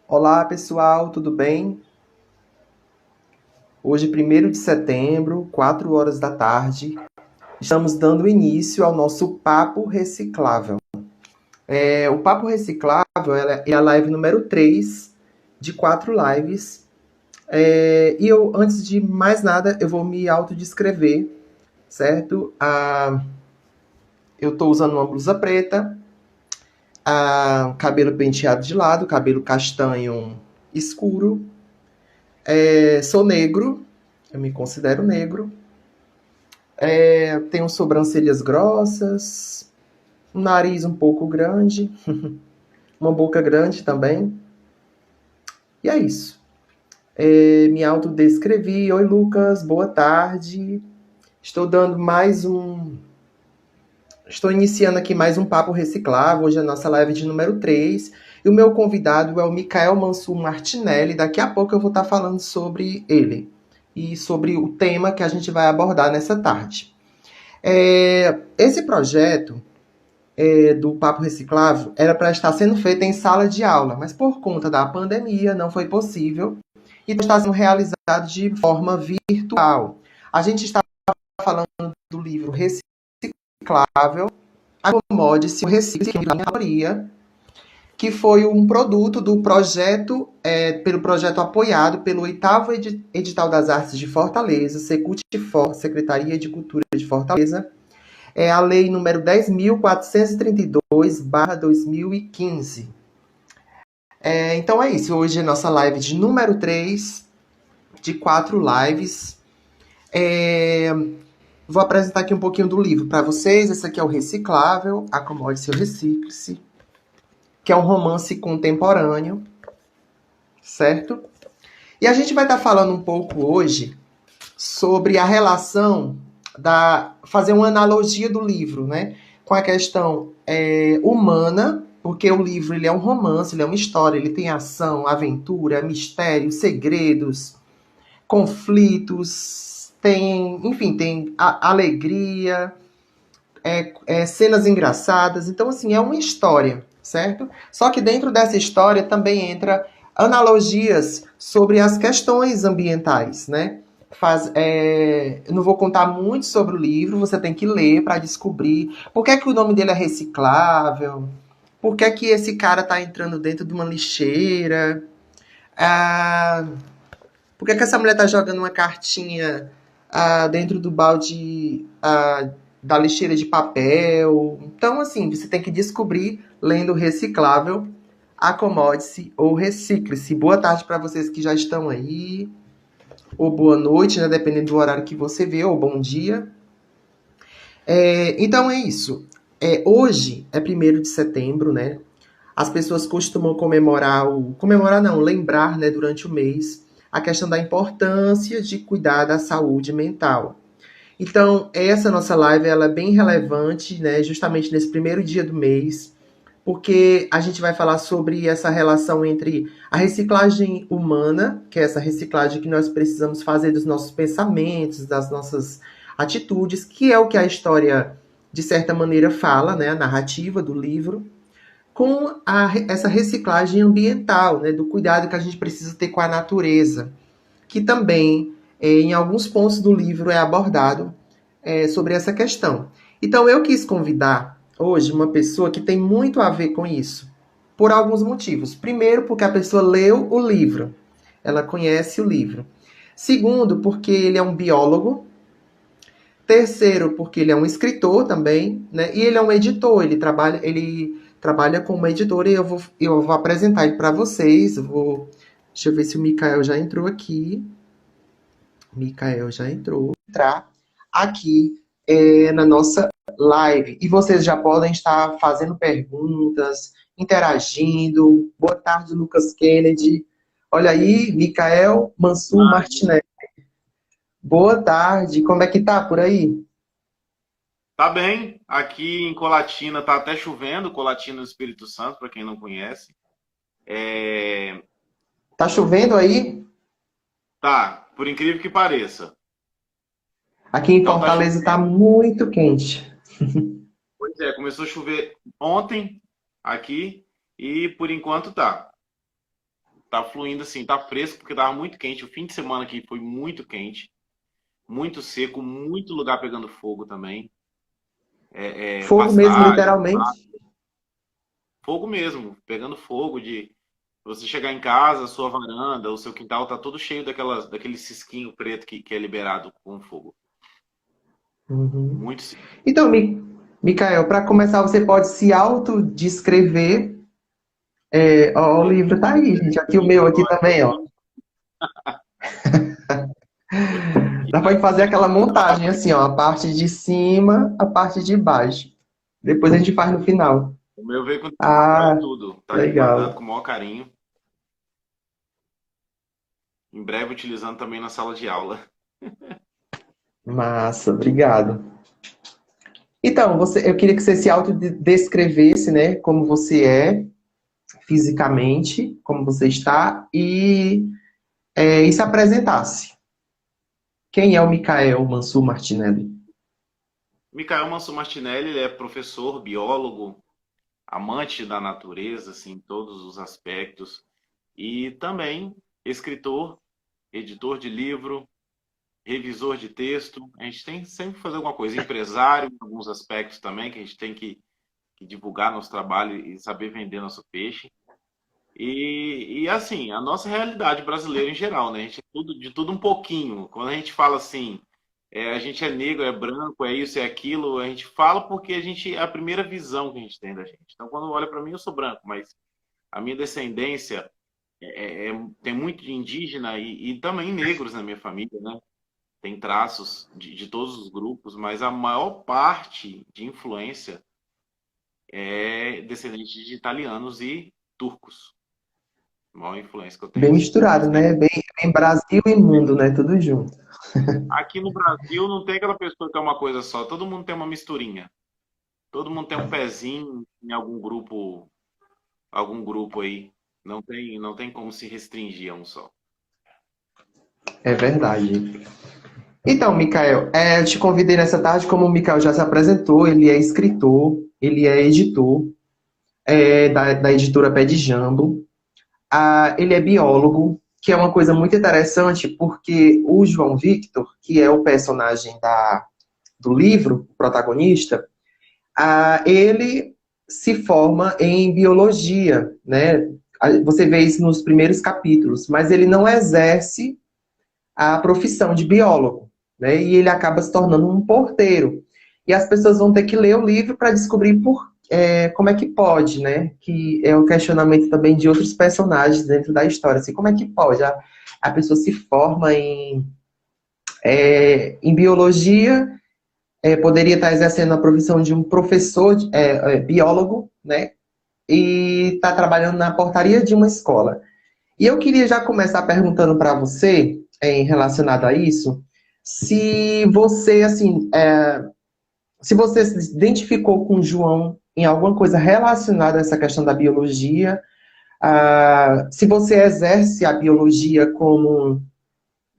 Olá, pessoal, tudo bem? Hoje, 1º de setembro, 4 horas da tarde, estamos dando início ao nosso Papo Reciclável. O Papo Reciclável é a live número 3 de 4 lives. Antes de mais nada, eu vou me autodescrever, certo? Eu estou usando uma blusa preta, cabelo penteado de lado, cabelo castanho escuro. Sou negro, eu me considero negro. Tenho sobrancelhas grossas, um nariz um pouco grande, uma boca grande também. E é isso. Me autodescrevi. Oi, Lucas, boa tarde. Estou dando mais um. Estou iniciando aqui mais um Papo Reciclável. Hoje é a nossa live de número 3. E o meu convidado é o Micael Mansur Martinelli. Daqui a pouco eu vou estar falando sobre ele e sobre o tema que a gente vai abordar nessa tarde. Esse projeto do Papo Reciclável era para estar sendo feita em sala de aula, mas por conta da pandemia não foi possível e está sendo realizado de forma virtual. A gente está falando do livro Reciclável, Acomode-se, o Recicle, que foi um produto do projeto, pelo projeto apoiado pelo 8º Edital das Artes de Fortaleza, Secult-For, Secretaria de Cultura de Fortaleza, é a Lei número 10.432/2015. Então é isso. Hoje é nossa live de número 3 de 4 lives. Vou apresentar aqui um pouquinho do livro para vocês. Esse aqui é o Reciclável, Acomode-se ou Recicle-se, que é um romance contemporâneo, certo? E a gente vai estar falando um pouco hoje sobre a relação fazer uma analogia do livro, né? Com a questão humana, porque o livro ele é um romance, ele é uma história, ele tem ação, aventura, mistério, segredos, conflitos, tem alegria, cenas engraçadas. Então, assim, é uma história, certo? Só que dentro dessa história também entra analogias sobre as questões ambientais, né? Eu não vou contar muito sobre o livro, você tem que ler para descobrir por que é que o nome dele é reciclável, por que é que esse cara está entrando dentro de uma lixeira, ah, por que é que essa mulher está jogando uma cartinha dentro do balde da lixeira de papel. Então, assim, você tem que descobrir lendo Reciclável, Acomode-se ou Recicle-se. Boa tarde para vocês que já estão aí, ou boa noite, né, dependendo do horário que você vê, ou bom dia. Então é isso. Hoje é 1º de setembro, né? As pessoas costumam comemorar não, lembrar, né, durante o mês, a questão da importância de cuidar da saúde mental. Então, essa nossa live ela é bem relevante, né, justamente nesse primeiro dia do mês, porque a gente vai falar sobre essa relação entre a reciclagem humana, que é essa reciclagem que nós precisamos fazer dos nossos pensamentos, das nossas atitudes, que é o que a história, de certa maneira, fala, né, a narrativa do livro, com essa reciclagem ambiental, né, do cuidado que a gente precisa ter com a natureza, que também, em alguns pontos do livro, é abordado sobre essa questão. Então, eu quis convidar hoje uma pessoa que tem muito a ver com isso, por alguns motivos. Primeiro, porque a pessoa leu o livro, ela conhece o livro. Segundo, porque ele é um biólogo. Terceiro, porque ele é um escritor também, né? E ele é um editor, ele trabalha como editor e eu vou apresentar ele para vocês. Deixa eu ver se o Mikael já entrou aqui. Mikael já entrou. Entrar aqui na nossa live. E vocês já podem estar fazendo perguntas, interagindo. Boa tarde, Lucas Kennedy. Olha aí, Mikael Mansur Martinelli. Boa tarde, como é que tá por aí? Tá bem, aqui em Colatina tá até chovendo, Colatina do Espírito Santo, para quem não conhece. É, Tá chovendo aí? Tá, por incrível que pareça. Aqui em Não tá Fortaleza chovendo. está muito quente. Pois é, começou a chover ontem aqui e por enquanto tá. Tá fluindo assim, tá fresco porque tava muito quente. O fim de semana aqui foi muito quente, muito seco, muito lugar pegando fogo também. Fogo mesmo, Pastagem, literalmente. fogo mesmo, pegando fogo de você chegar em casa, a sua varanda, o seu quintal tá todo cheio daquele cisquinho preto que é liberado com fogo. Uhum. Muito cisco. Então, Micael, para começar, você pode se autodescrever. Ó, o livro tá aí, gente. Aqui o meu aqui também, ó. Dá pra fazer aquela montagem assim, ó, a parte de cima, a parte de baixo. Depois a gente faz no final. O meu veio com tutorial e Ah, tudo. Tá aqui guardado legal. com o maior carinho. Em breve utilizando também na sala de aula. Massa, obrigado. Então, eu queria que você se autodescrevesse, né, como você é fisicamente, como você está, e se apresentasse. Quem é o Micael Mansur Martinelli? Micael Mansur Martinelli, ele é professor, biólogo, amante da natureza, assim, em todos os aspectos. E também escritor, editor de livro, revisor de texto. A gente tem sempre que fazer alguma coisa. Empresário, em alguns aspectos também, que a gente tem que divulgar nosso trabalho e saber vender nosso peixe. E assim, a nossa realidade brasileira em geral, né? A gente é de tudo um pouquinho. Quando a gente fala assim, a gente é negro, é branco, é isso, é aquilo, a gente fala porque é a primeira visão que a gente tem da gente. Então, quando olha para mim, eu sou branco, mas a minha descendência tem muito de indígena e também negros na minha família, né? Tem traços de todos os grupos, mas a maior parte de influência é descendente de italianos e turcos. A maior influência que eu tenho, Bem assim. misturado, Mas tem. né? Bem Brasil e mundo, né? Tudo junto. Aqui no Brasil não tem aquela pessoa que é uma coisa só, todo mundo tem uma misturinha. Todo mundo tem um pezinho em algum grupo aí. Não tem como se restringir a um só. É verdade. Então, Micael, eu te convidei nessa tarde, como o Micael já se apresentou, ele é escritor, ele é editor, da editora Pé de Jambo. Ele é biólogo, que é uma coisa muito interessante, porque o João Victor, que é o personagem do livro, o protagonista, ele se forma em biologia, né? Você vê isso nos primeiros capítulos, mas ele não exerce a profissão de biólogo, né? E ele acaba se tornando um porteiro. E as pessoas vão ter que ler o livro para descobrir como é que pode, né? Que é o questionamento também de outros personagens dentro da história. Assim, como é que pode? A pessoa se forma em biologia, poderia estar exercendo a profissão de um professor, biólogo, né? E está trabalhando na portaria de uma escola. E eu queria já começar perguntando para você, em relacionado a isso, se você, assim, se você se identificou com o João em alguma coisa relacionada a essa questão da biologia, se você exerce a biologia como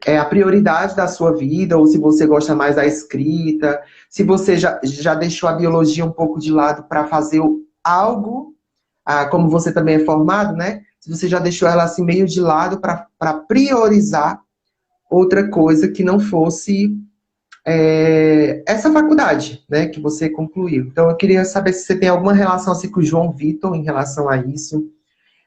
a prioridade da sua vida, ou se você gosta mais da escrita, se você já deixou a biologia um pouco de lado para fazer algo, como você também é formado, né? Se você já deixou ela assim meio de lado para priorizar outra coisa que não fosse essa faculdade, né, que você concluiu. Então, eu queria saber se você tem alguma relação assim com o João Vitor em relação a isso.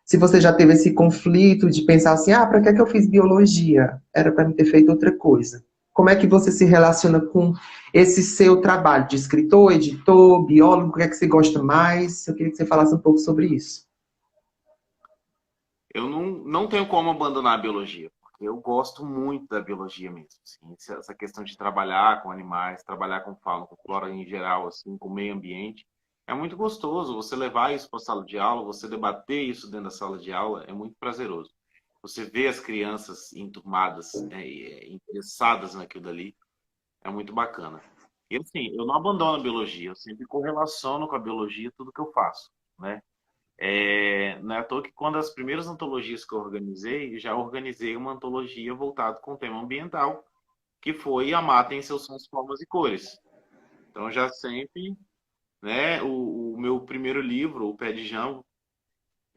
Se você já teve esse conflito de pensar assim, para que é que eu fiz biologia? Era para me ter feito outra coisa. Como é que você se relaciona com esse seu trabalho de escritor, editor, biólogo? O que é que você gosta mais? Eu queria que você falasse um pouco sobre isso. Eu não tenho como abandonar a biologia, porque eu gosto muito da biologia mesmo. Assim, essa questão de trabalhar com animais, trabalhar com fauna, com flora em geral, assim, com o meio ambiente, é muito gostoso. Você levar isso para a sala de aula, você debater isso dentro da sala de aula, é muito prazeroso. Você vê as crianças enturmadas, interessadas naquilo dali, é muito bacana. E assim, eu não abandono a biologia, eu sempre correlaciono com a biologia tudo que eu faço, né? Não é à toa que quando as primeiras antologias que eu organizei, já organizei uma antologia voltada com o tema ambiental, que foi A Mata em seus sons, formas e cores. Então já sempre, né, o meu primeiro livro, O Pé de Jambo,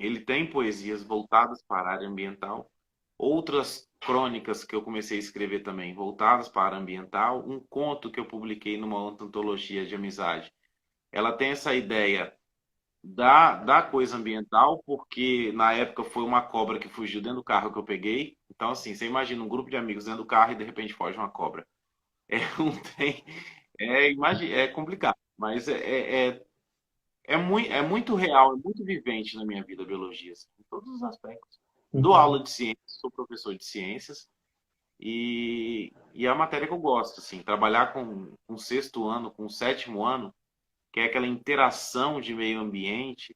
Ele tem poesias voltadas para a área ambiental, outras crônicas que eu comecei a escrever também voltadas para a área ambiental, um conto que eu publiquei numa antologia de amizade. Ela tem essa ideia da coisa ambiental, porque na época foi uma cobra que fugiu dentro do carro que eu peguei. Então, assim, você imagina um grupo de amigos dentro do carro e de repente foge uma cobra. Não tem. É complicado, mas é muito real, é muito vivente na minha vida a biologia, assim, em todos os aspectos. Dou Uhum. aula de ciências, sou professor de ciências e é a matéria que eu gosto, assim, trabalhar com sexto ano, com sétimo ano, que é aquela interação de meio ambiente,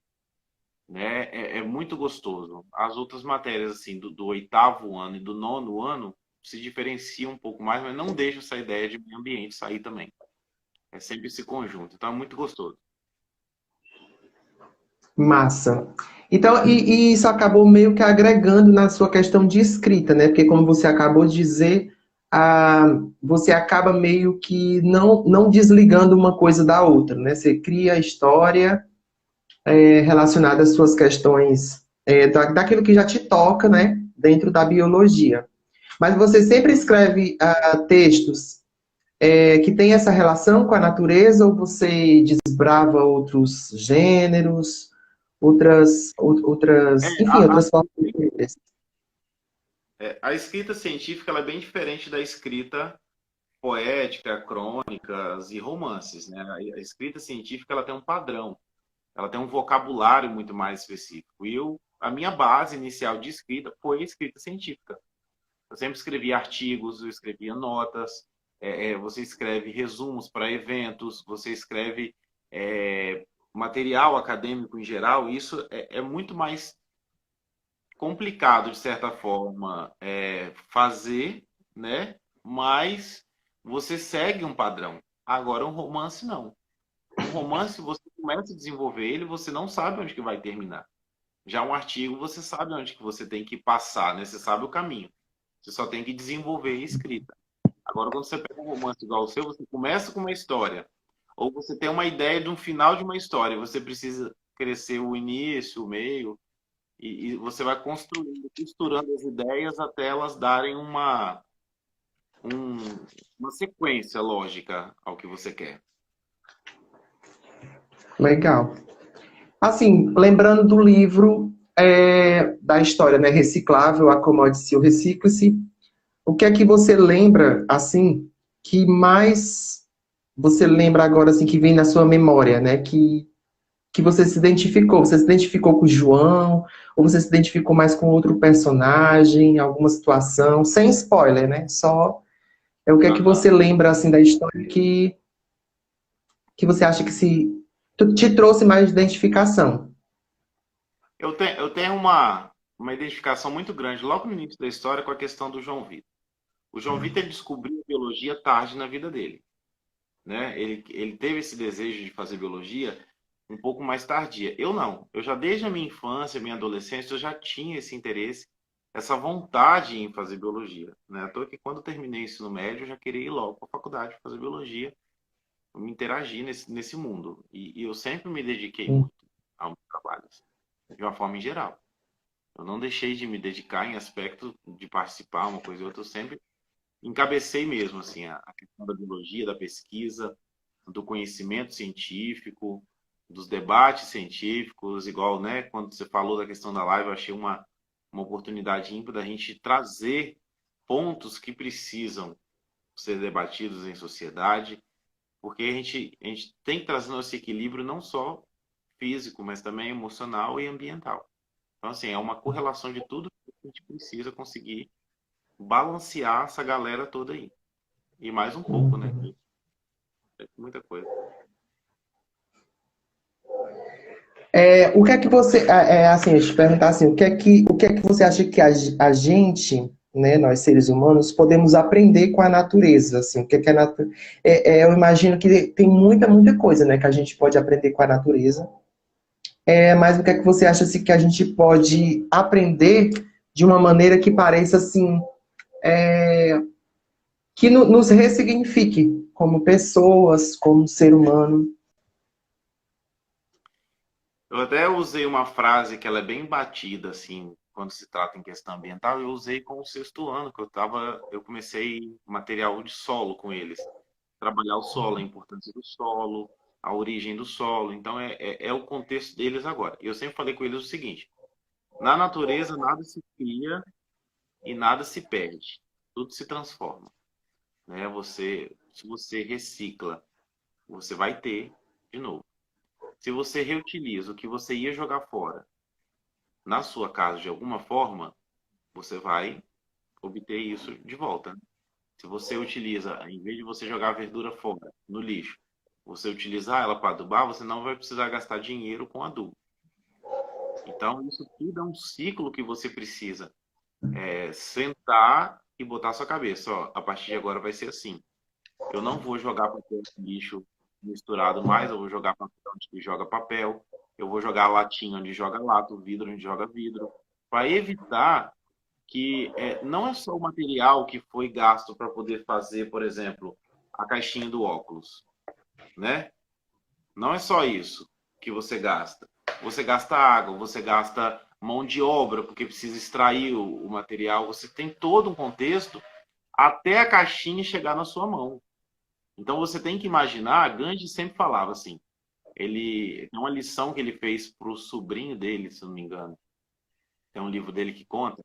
né? É muito gostoso. As outras matérias, assim, do oitavo ano e do nono ano se diferenciam um pouco mais, mas não deixa essa ideia de meio ambiente sair também. É sempre esse conjunto. Então é muito gostoso. Massa. Então, e isso acabou meio que agregando na sua questão de escrita, né? Porque como você acabou de dizer, você acaba meio que não desligando uma coisa da outra, né? Você cria a história relacionada às suas questões, daquilo que já te toca, né? Dentro da biologia. Mas você sempre escreve textos que tem essa relação com a natureza ou você desbrava outros gêneros, É, enfim, outras formas de escrita, escrever? a escrita científica ela é bem diferente da escrita poética, crônicas e romances, né? A escrita científica ela tem um padrão, ela tem um vocabulário muito mais específico. A minha base inicial de escrita foi a escrita científica. Eu sempre escrevia artigos, eu escrevia notas, você escreve resumos para eventos, você escreve material acadêmico em geral. Isso é muito mais complicado, de certa forma, fazer, né? Mas você segue um padrão. Agora, um romance, não. Um romance, você começa a desenvolver ele, você não sabe onde que vai terminar. Já um artigo, você sabe onde que você tem que passar, né? Você sabe o caminho. Você só tem que desenvolver a escrita. Agora, quando você pega um romance igual o seu, você começa com uma história. Ou você tem uma ideia de um final de uma história. Você precisa crescer o início, o meio, e você vai construindo, costurando as ideias até elas darem uma sequência lógica ao que você quer. Legal. Assim, lembrando do livro da história, né? Reciclável, acomode-se ou recicle-se. O que é que você lembra, assim, que mais você lembra agora, assim, que vem na sua memória, né? Que você se identificou? Você se identificou com o João? Ou você se identificou mais com outro personagem, alguma situação? Sem spoiler, né? Só o que é que Aham. você lembra, assim, da história que você acha que te trouxe mais identificação? Eu tenho uma identificação muito grande logo no início da história com a questão do João Vitor. O João Vitor ele descobriu a biologia tarde na vida dele, né? Ele teve esse desejo de fazer biologia um pouco mais tardia. Eu não. Eu já desde a minha infância, minha adolescência, eu já tinha esse interesse, essa vontade em fazer biologia, né? À toa que quando eu terminei o ensino médio, eu já queria ir logo para a faculdade fazer biologia, me interagir nesse mundo. E eu sempre me dediquei Hum, muito ao meu trabalho, assim, de uma forma em geral. Eu não deixei de me dedicar em aspecto de participar, uma coisa ou outra, eu sempre encabecei mesmo assim a questão da biologia, da pesquisa, do conhecimento científico, dos debates científicos, igual, né, quando você falou da questão da live, eu achei uma oportunidade ímpar da gente trazer pontos que precisam ser debatidos em sociedade, porque a gente tem que trazer esse equilíbrio não só físico, mas também emocional e ambiental. Então, assim, é uma correlação de tudo que a gente precisa conseguir balancear essa galera toda aí. E mais um pouco, né? uhum. Que é muita coisa. O que é que você, assim, eu te perguntar assim, o que é que você acha que a gente, né, nós seres humanos, podemos aprender com a natureza, assim, o que é que eu imagino que tem muita, muita coisa, né, que a gente pode aprender com a natureza, mas o que é que você acha, assim, que a gente pode aprender de uma maneira que pareça, assim, que nos ressignifique como pessoas, como ser humano? Eu até usei uma frase que ela é bem batida, assim, quando se trata em questão ambiental. Eu usei com o sexto ano, eu comecei material de solo com eles. Trabalhar o solo, a importância do solo, a origem do solo. Então, é o contexto deles agora. Eu sempre falei com eles o seguinte: na natureza, nada se cria e nada se perde. Tudo se transforma, né? Se você recicla, você vai ter de novo. Se você reutiliza o que você ia jogar fora na sua casa de alguma forma, você vai obter isso de volta, né? Se você utiliza, em vez de você jogar a verdura fora, no lixo, você utilizar ela para adubar, você não vai precisar gastar dinheiro com adubo. Então, isso tudo é um ciclo que você precisa sentar e botar a sua cabeça. Ó, a partir de agora vai ser assim. Eu não vou jogar papel no lixo misturado mais, eu vou jogar papel onde joga papel, eu vou jogar latinha onde joga lata, o vidro onde joga vidro, para evitar que não é só o material que foi gasto para poder fazer, por exemplo, a caixinha do óculos, né? Não é só isso que você gasta. Você gasta água, você gasta mão de obra, porque precisa extrair o material. Você tem todo um contexto até a caixinha chegar na sua mão. Então você tem que imaginar, Gandhi sempre falava assim, ele tem uma lição que ele fez para o sobrinho dele, se não me engano. Tem um livro dele que conta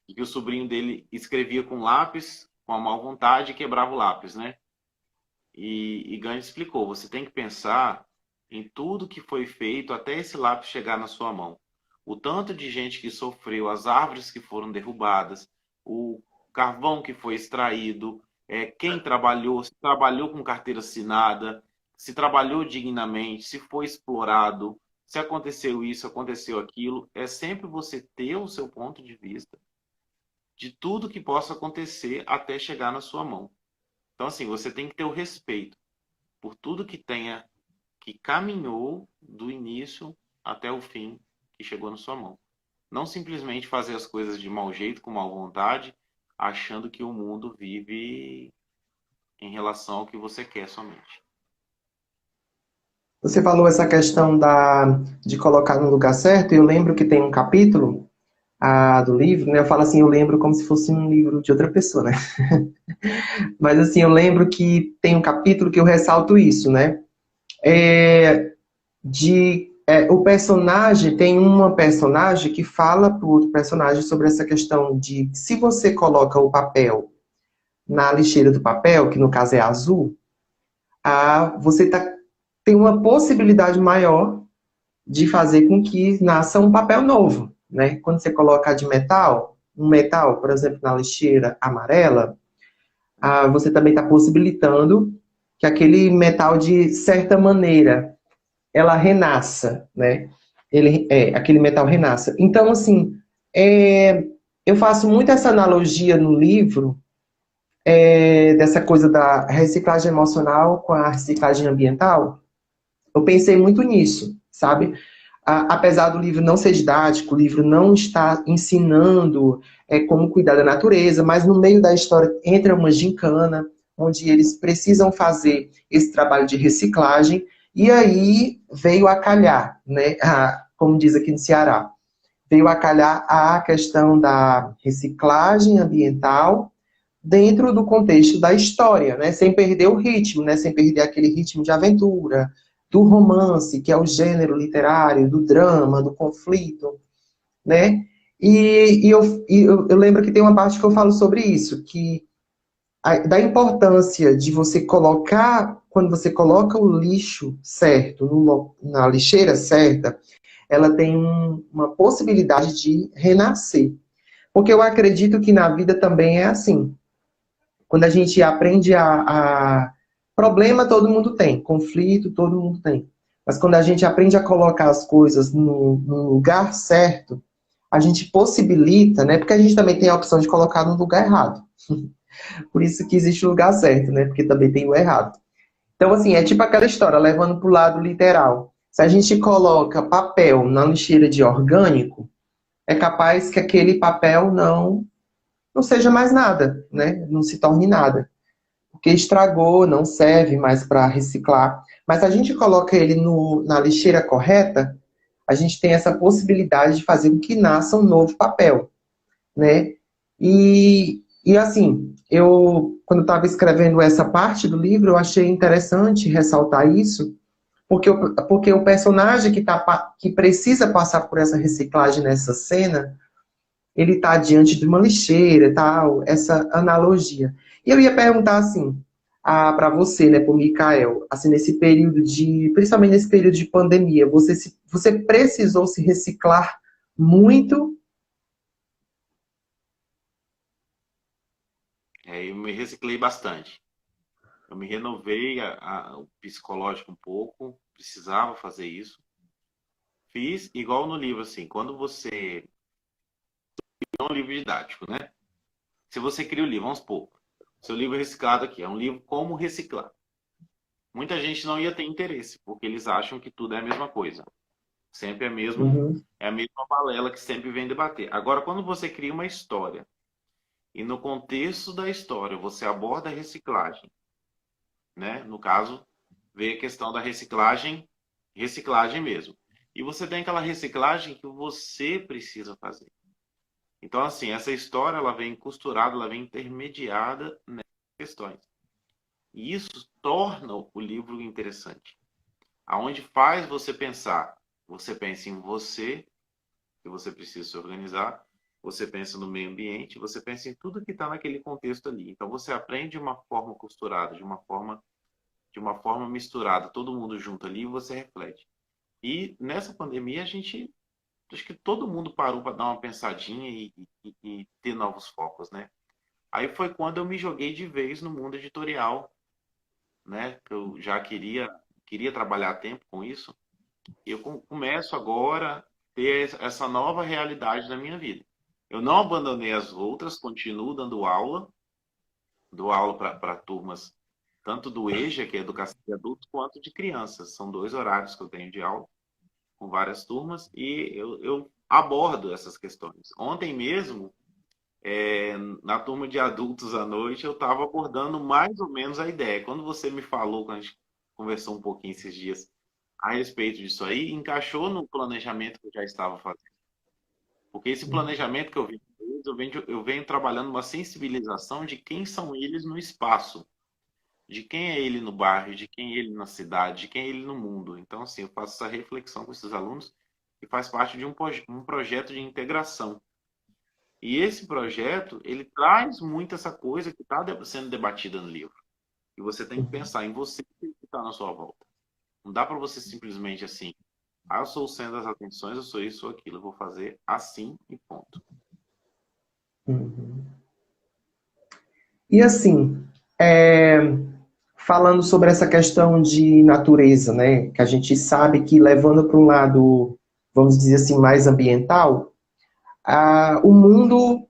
que o sobrinho dele escrevia com lápis, com a má vontade e quebrava o lápis, né? E Gandhi explicou, você tem que pensar em tudo que foi feito até esse lápis chegar na sua mão. O tanto de gente que sofreu, as árvores que foram derrubadas, o carvão que foi extraído, quem trabalhou, se trabalhou com carteira assinada, se trabalhou dignamente, se foi explorado, se aconteceu isso, aconteceu aquilo. É sempre você ter o seu ponto de vista de tudo que possa acontecer até chegar na sua mão. Então, assim, você tem que ter o respeito por tudo que caminhou do início até o fim que chegou na sua mão. Não simplesmente fazer as coisas de mau jeito, com má vontade, achando que o mundo vive em relação ao que você quer somente. Você falou essa questão de colocar no lugar certo, e eu lembro que tem um capítulo do livro, né? Eu falo assim, eu lembro como se fosse um livro de outra pessoa, né? Mas assim, eu lembro que tem um capítulo que eu ressalto isso, né? O personagem, tem uma personagem que fala para o outro personagem sobre essa questão de se você coloca o papel na lixeira do papel, que no caso é azul, você tem uma possibilidade maior de fazer com que nasça um papel novo, né? Quando você coloca de metal, um metal, por exemplo, na lixeira amarela, você também está possibilitando que aquele metal, de certa maneira, ela renasça, né? Aquele metal renasça. Então, assim, eu faço muito essa analogia no livro, dessa coisa da reciclagem emocional com a reciclagem ambiental. Eu pensei muito nisso, sabe? Apesar do livro não ser didático, o livro não está ensinando como cuidar da natureza, mas no meio da história entra uma gincana, onde eles precisam fazer esse trabalho de reciclagem, e aí veio a calhar, né? Como diz aqui no Ceará, veio a calhar a questão da reciclagem ambiental dentro do contexto da história, né? Sem perder o ritmo, né? Sem perder aquele ritmo de aventura, do romance, que é o gênero literário, do drama, do conflito, né? Eu lembro que tem uma parte que eu falo sobre isso, da importância de você colocar, quando você coloca o lixo certo, na lixeira certa, ela tem uma possibilidade de renascer. Porque eu acredito que na vida também é assim. Quando a gente aprende problema todo mundo tem, conflito todo mundo tem. Mas quando a gente aprende a colocar as coisas no lugar certo, a gente possibilita, né? Porque a gente também tem a opção de colocar no lugar errado. Por isso que existe o lugar certo, né? Porque também tem o errado. Então, assim, é tipo aquela história, levando para o lado literal. Se a gente coloca papel na lixeira de orgânico, é capaz que aquele papel não seja mais nada, né? Não se torne nada. Porque estragou, não serve mais para reciclar. Mas se a gente coloca ele na lixeira correta, a gente tem essa possibilidade de fazer com que nasça um novo papel, né? E assim, quando estava escrevendo essa parte do livro, eu achei interessante ressaltar isso, porque o personagem que precisa passar por essa reciclagem nessa cena, ele está diante de uma lixeira, tal, essa analogia. E eu ia perguntar assim, para você, né, para o Mikael, assim, principalmente nesse período de pandemia, você precisou se reciclar muito? Eu me reciclei bastante. Eu me renovei o psicológico um pouco, precisava fazer isso. Fiz igual no livro, assim, quando você... É um livro didático, né? Se você cria o livro, vamos supor, seu livro reciclado aqui, é um livro como reciclar. Muita gente não ia ter interesse, porque eles acham que tudo é a mesma coisa. Sempre Uhum, é a mesma balela que sempre vem debater. Agora, quando você cria uma história, e no contexto da história você aborda a reciclagem, né? No caso, vê a questão da reciclagem, reciclagem mesmo. E você tem aquela reciclagem que você precisa fazer. Então, assim, essa história ela vem costurada, ela vem intermediada nessas questões. E isso torna o livro interessante. Aonde faz você pensar. Você pensa em você, que você precisa se organizar. Você pensa no meio ambiente, você pensa em tudo que está naquele contexto ali. Então você aprende de uma forma costurada, de uma forma misturada, todo mundo junto ali e você reflete. E nessa pandemia a gente, acho que todo mundo parou para dar uma pensadinha e ter novos focos, né? Aí foi quando eu me joguei de vez no mundo editorial, né? Eu já queria trabalhar a tempo com isso. E eu começo agora a ter essa nova realidade na minha vida. Eu não abandonei as outras, continuo dando aula, dou aula para turmas tanto do EJA, que é Educação de Adultos, quanto de crianças. São 2 horários que eu tenho de aula com várias turmas e eu abordo essas questões. Ontem mesmo, na turma de adultos à noite, eu estava abordando mais ou menos a ideia. Quando você me falou, quando a gente conversou um pouquinho esses dias a respeito disso aí, encaixou no planejamento que eu já estava fazendo. Porque esse planejamento que eu venho trabalhando uma sensibilização de quem são eles no espaço, de quem é ele no bairro, de quem é ele na cidade, de quem é ele no mundo. Então, assim, eu faço essa reflexão com esses alunos que faz parte de um projeto de integração. E esse projeto, ele traz muito essa coisa que está sendo debatida no livro. E você tem que uhum, pensar em você que está na sua volta. Não dá para você simplesmente assim, eu sou o centro das atenções, eu sou isso, sou aquilo, eu vou fazer assim e ponto. uhum. E assim, é, falando sobre essa questão de natureza, né, que a gente sabe que levando para um lado, vamos dizer assim, mais ambiental, o mundo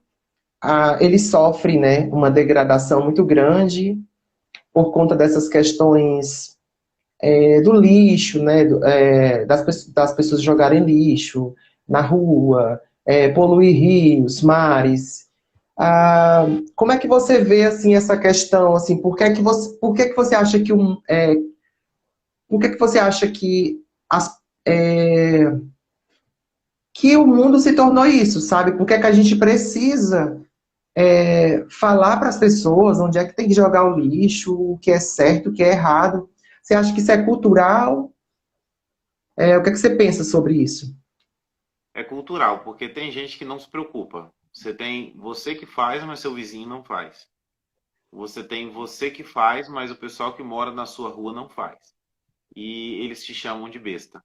ele sofre, né, uma degradação muito grande por conta dessas questões do lixo, né, das pessoas jogarem lixo na rua, poluir rios, mares. Como é que você vê assim essa questão, assim, por que que você acha que por que que você acha as, é, que o mundo se tornou isso, sabe? Por que que a gente precisa falar para as pessoas onde é que tem que jogar o lixo, o que é certo, o que é errado? Você acha que isso é cultural? O que é que você pensa sobre isso? É cultural, porque tem gente que não se preocupa. Você tem você que faz, mas seu vizinho não faz. Você tem você que faz, mas o pessoal que mora na sua rua não faz. E eles te chamam de besta.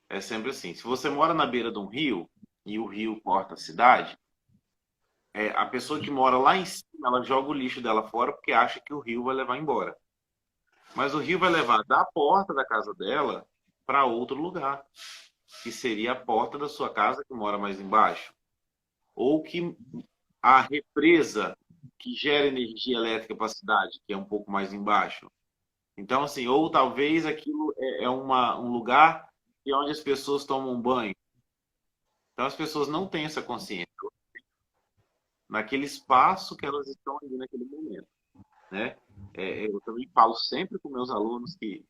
É sempre assim. Se você mora na beira de um rio e o rio corta a cidade, a pessoa que mora lá em cima, ela joga o lixo dela fora porque acha que o rio vai levar embora. Mas o rio vai levar da porta da casa dela para outro lugar, que seria a porta da sua casa que mora mais embaixo. Ou que a represa que gera energia elétrica para a cidade, que é um pouco mais embaixo. Então, assim, ou talvez aquilo é um lugar onde as pessoas tomam banho. Então, as pessoas não têm essa consciência naquele espaço que elas estão ali naquele momento, né? Eu também falo sempre com meus alunos que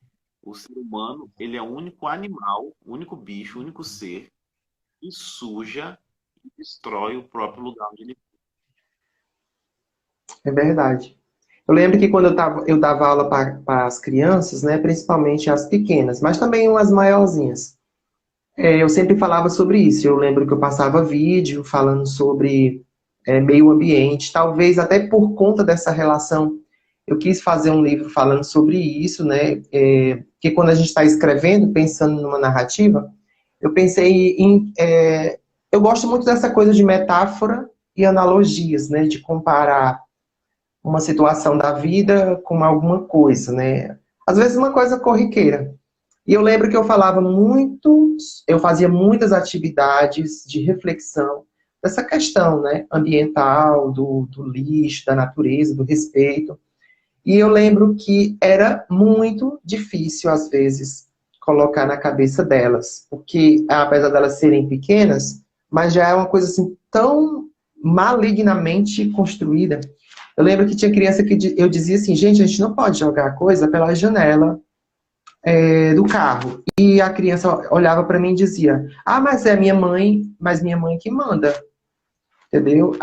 o ser humano, ele é o único animal, o único bicho, o único ser que suja e destrói o próprio lugar onde ele. É verdade. Eu lembro que quando eu dava aula para as crianças, né, principalmente as pequenas, mas também as maiorzinhas, eu sempre falava sobre isso. Eu lembro que eu passava vídeo falando sobre meio ambiente, talvez até por conta dessa relação, eu quis fazer um livro falando sobre isso, né? Que quando a gente está escrevendo, pensando numa narrativa, eu pensei eu gosto muito dessa coisa de metáfora e analogias, né? De comparar uma situação da vida com alguma coisa, né? Às vezes uma coisa corriqueira. E eu lembro que eu falava muito, eu fazia muitas atividades de reflexão dessa questão, né, ambiental, do lixo, da natureza, do respeito. E eu lembro que era muito difícil, às vezes, colocar na cabeça delas, porque apesar delas serem pequenas, mas já é uma coisa assim tão malignamente construída. Eu lembro que tinha criança que eu dizia assim, gente, a gente não pode jogar coisa pela janela do carro. E a criança olhava para mim e dizia: Ah, mas é minha mãe, mas minha mãe que manda. Entendeu?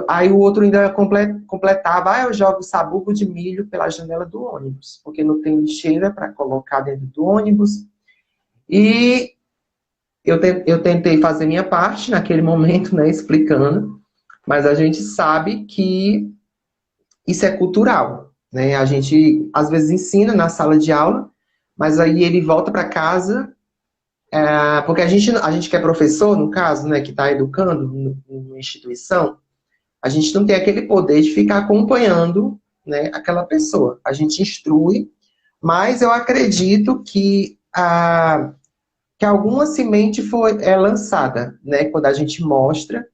Aí o outro ainda completava: Ah, eu jogo sabugo de milho pela janela do ônibus, porque não tem lixeira para colocar dentro do ônibus. E eu tentei fazer minha parte naquele momento, né, explicando, mas a gente sabe que isso é cultural, né? A gente às vezes ensina na sala de aula, mas aí ele volta para casa. Porque a gente que é professor, no caso, né, que está educando numa instituição, a gente não tem aquele poder de ficar acompanhando, né, aquela pessoa. A gente instrui, mas eu acredito que alguma semente é lançada, né, quando a gente mostra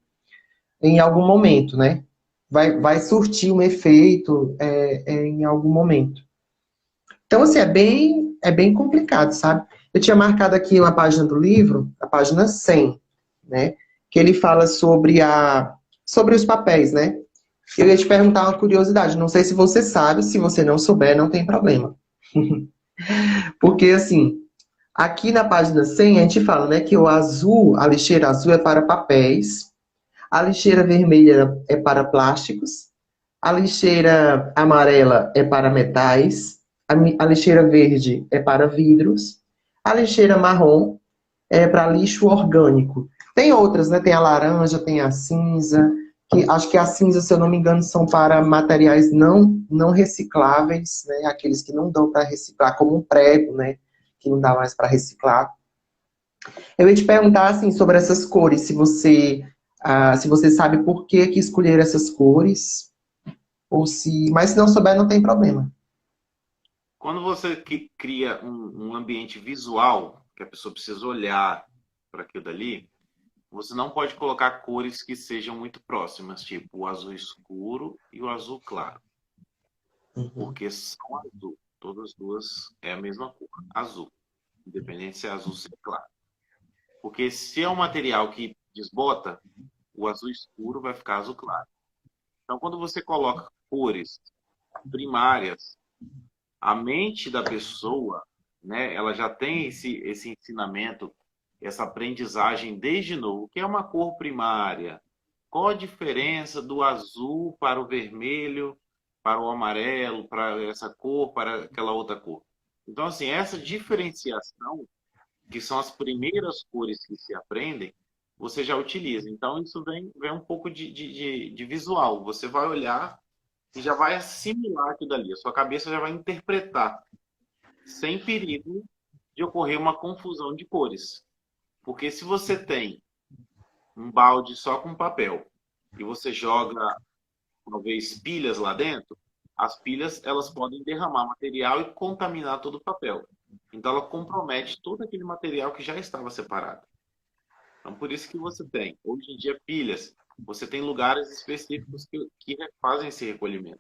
em algum momento, né? Vai surtir um efeito em algum momento. Então, assim, é bem complicado, sabe? Eu tinha marcado aqui uma página do livro, a página 100, né? Que ele fala sobre os papéis, né? Eu ia te perguntar uma curiosidade, não sei se você sabe, se você não souber, não tem problema. Porque, assim, aqui na página 100 a gente fala, né, que o azul, a lixeira azul é para papéis, a lixeira vermelha é para plásticos, a lixeira amarela é para metais, a lixeira verde é para vidros, a lixeira marrom é para lixo orgânico. Tem outras, né? Tem a laranja, tem a cinza, que acho que a cinza, se eu não me engano, são para materiais não recicláveis, né? Aqueles que não dão para reciclar, como um prego, né? Que não dá mais para reciclar. Eu ia te perguntar assim sobre essas cores, se você sabe por que escolher essas cores, mas se não souber, não tem problema. Quando você cria um ambiente visual, que a pessoa precisa olhar para aquilo dali, você não pode colocar cores que sejam muito próximas, tipo o azul escuro e o azul claro, Uhum. porque são azul. Todas as duas é a mesma cor, azul, independente se é azul ou se é claro. Porque se é um material que desbota, o azul escuro vai ficar azul claro. Então, quando você coloca cores primárias, a mente da pessoa, né, ela já tem esse ensinamento, essa aprendizagem desde novo. O que é uma cor primária? Qual a diferença do azul para o vermelho, para o amarelo, para essa cor, para aquela outra cor? Então, assim, essa diferenciação, que são as primeiras cores que se aprendem, você já utiliza. Então, isso vem um pouco de visual. Você vai olhar e já vai assimilar aquilo dali. A sua cabeça já vai interpretar, sem perigo de ocorrer uma confusão de cores. Porque se você tem um balde só com papel e você joga, talvez, pilhas lá dentro, as pilhas elas podem derramar material e contaminar todo o papel. Então ela compromete todo aquele material que já estava separado. Então por isso que você tem, hoje em dia, pilhas. Você tem lugares específicos que fazem esse recolhimento.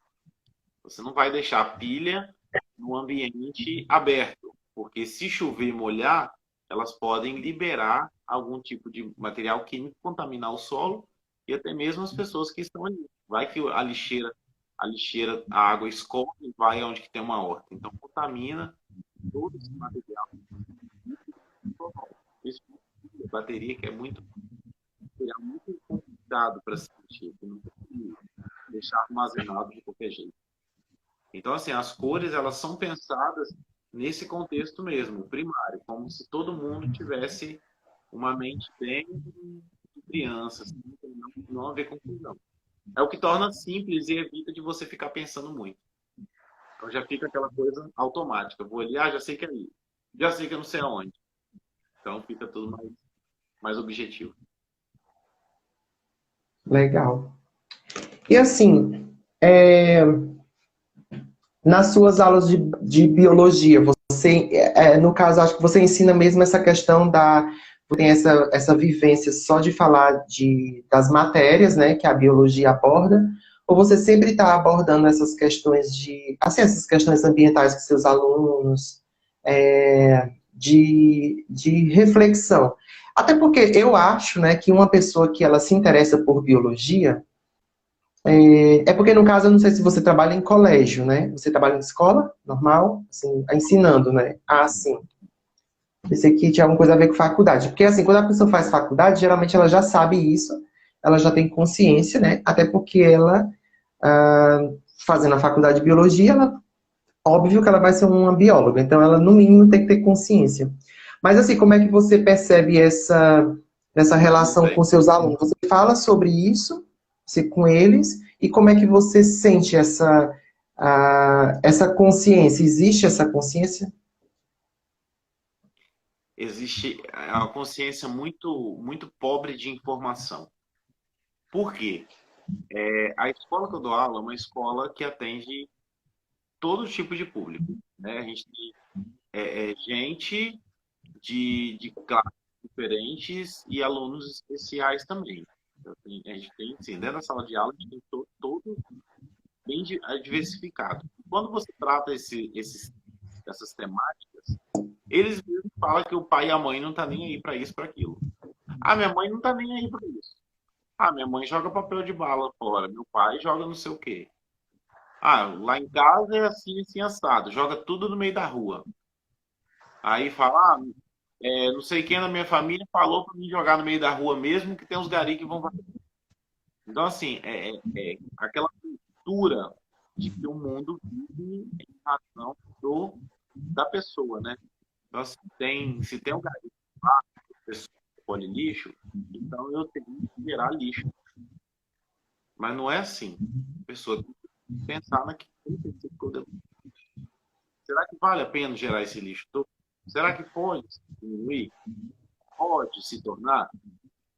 Você não vai deixar a pilha no ambiente aberto, porque se chover e molhar, elas podem liberar algum tipo de material químico, contaminar o solo e até mesmo as pessoas que estão ali. Vai que a lixeira, a água escorre e vai onde que tem uma horta. Então contamina todo esse material, esse bateria que é muito, material muito complicado para se mexer, que não pode deixar armazenado de qualquer jeito. Então, assim, as cores, elas são pensadas nesse contexto mesmo, primário, como se todo mundo tivesse uma mente bem de criança, assim, não haver confusão. É o que torna simples e evita de você ficar pensando muito. Então já fica aquela coisa automática. Vou ali, já sei que é ali. Já sei que eu não sei aonde. Então fica tudo mais objetivo. Legal. E assim, é, nas suas aulas de biologia, você, no caso, acho que você ensina mesmo essa questão da. Tem essa vivência só de falar das matérias, né, que a biologia aborda, ou você sempre está abordando essas questões assim, essas questões ambientais com seus alunos, de reflexão. Até porque eu acho, né, que uma pessoa que ela se interessa por biologia, porque, no caso, eu não sei se você trabalha em colégio, né? Você trabalha em escola normal, assim, ensinando, né? Ah, sim. Pensei que tinha alguma coisa a ver com faculdade. Porque, assim, quando a pessoa faz faculdade, geralmente ela já sabe isso, ela já tem consciência, né? Até porque ela, ah, fazendo a faculdade de biologia, óbvio que ela vai ser uma bióloga. Então, ela, no mínimo, tem que ter consciência. Mas, assim, como é que você percebe essa Não relação tem. com seus alunos? Você fala sobre isso, com eles, e como é que você sente essa consciência? Existe essa consciência? Existe uma consciência muito pobre de informação. Por quê? A escola que eu dou aula é uma escola que atende todo tipo de público. Né? A gente tem gente de classes diferentes e alunos especiais também. Então, a gente tem, sim, dentro da sala de aula, a gente tem todo bem diversificado. Quando você trata essas temáticas, eles mesmos falam que o pai e a mãe não estão nem aí para isso, para aquilo. Ah, minha mãe não está nem aí para isso. Ah, minha mãe joga papel de bala fora, meu pai joga não sei o quê. Ah, lá em casa é assim, assim, assado, joga tudo no meio da rua. Aí fala, não sei quem da minha família falou para mim jogar no meio da rua mesmo, que tem uns gari que vão. Então, assim, aquela cultura de que o mundo vive em razão da pessoa, né? Então, assim, se tem um gari lá, pessoa que colhe lixo, então eu tenho que gerar lixo. Mas não é assim. A pessoa tem que pensar naquilo que será que vale a pena gerar esse lixo todo? Será que pode diminuir? Pode se tornar?